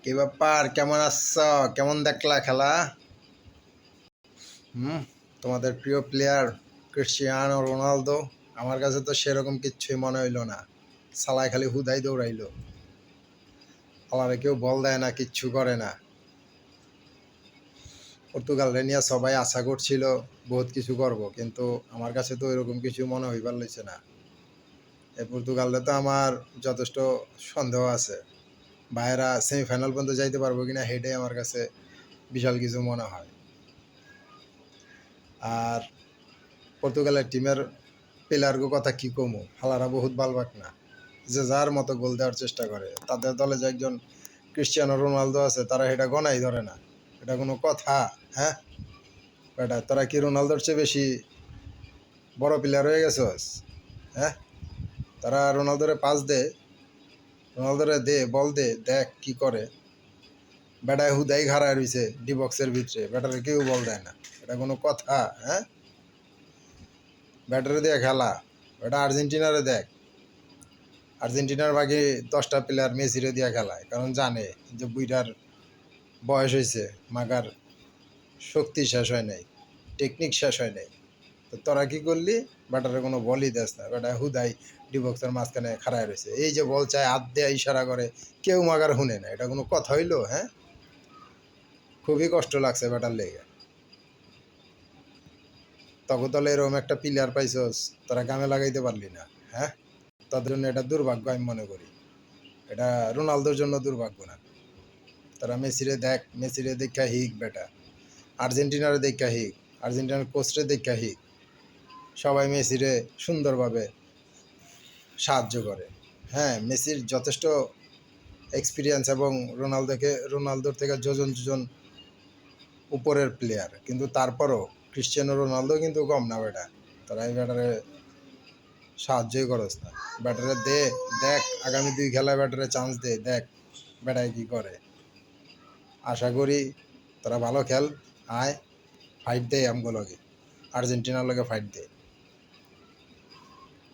কি ব্যাপার, কেমন আছো? কেমন দেখলা খেলা? তোমাদের প্রিয় প্লেয়ার ক্রিশ্চিয়ানো রোনালদো, আমার কাছে তো সেরকম কিচ্ছুই মনে হইলো না। সালায় খালি হুদাই দৌড়াইলো, আমারে কেউ বল দেয় না, কিচ্ছু করে না। পর্তুগালরে নিয়ে সবাই আশা করছিল বহুত কিছু করব, কিন্তু আমার কাছে তো এরকম কিছু মনে হইবার লইছে না। এই পর্তুগালরে তো আমার যথেষ্ট সন্দেহ আছে, ভাইয়েরা সেমিফাইনাল পর্যন্ত যাইতে পারবো কিনা হেডে আমার কাছে বিশাল কিছু মনে হয়। আর পর্তুগালের টিমের প্লেয়ারগো কথা কি কমু, হালারা বহুত বালবাক না, যে যার মতো গোল দেওয়ার চেষ্টা করে। তাদের দলে যে একজন ক্রিশ্চিয়ানো রোনালদো আছে, তারা এটা গনাই ধরে না। এটা কোনো কথা? হ্যাঁ বেটা, তোরা কি রোনালদোর চেয়ে বেশি বড় প্লেয়ার হয়ে গেছস? হ্যাঁ, তারা রোনালদোরে পাস দে, রোনালদোরে দে, বল দে, দেখ কি করে। বেটায় হুদাই ঘাড়ায় রয়েছে ডি বক্সের ভিতরে, বেটারে কেউ বল দেয় না। এটা কোনো কথা? হ্যাঁ, ব্যাটারে দিয়ে খেলা। এটা আর্জেন্টিনারে দেখ, আর্জেন্টিনার বাকি 10টা প্লেয়ার মেসিরে দিয়ে খেলায়, কারণ জানে যে বুইটার বয়স হয়েছে, মাগার শক্তি শেষ হয় নাই, টেকনিক শেষ হয় নাই। তো তোরা কি করলি? ব্যাটারে কোনো বলই দেস না, ব্যাটা হুদাই ডিবক্সের মাঝখানে খাড়ায় রয়েছে। এই যে বল চায় হাত দেয়া ইশারা করে, কেউ মাগার শুনে না। এটা কোনো কথা হইলো? হ্যাঁ, খুবই কষ্ট লাগছে ব্যাটার লেগে। তখন তাহলে এরকম একটা প্লেয়ার পাইছস, তোরা কামে লাগাইতে পারলি না। হ্যাঁ, তাদের জন্য এটা দুর্ভাগ্য আমি মনে করি। এটা রোনালদোর জন্য দুর্ভাগ্য না। তারা মেসিরে দেখ, মেসিরে দেখা হিক বেটা, আর্জেন্টিনারে দেখা হিক, আর্জেন্টিনার কোচরে দেখা হিক। সবাই মেসিরে সুন্দরভাবে সাহায্য করে। হ্যাঁ, মেসির যথেষ্ট এক্সপিরিয়েন্স এবং রোনালদোর থেকে যোজন যোজন উপরের প্লেয়ার, কিন্তু তারপরও ক্রিশ্চিয়ানো রোনালদো কিন্তু কম না বেটা। তারা এই ব্যাটারে সাহায্যই করস না। ব্যাটারে দে, দেখ আগামী 2 খেলায় ব্যাটারে চান্স দে, দেখ বেটায় কি করে। আশা করি তারা ভালো খেল, আয় ফাইট দেয় আমগুলোকে, আর্জেন্টিনার লগে ফাইট দেয়।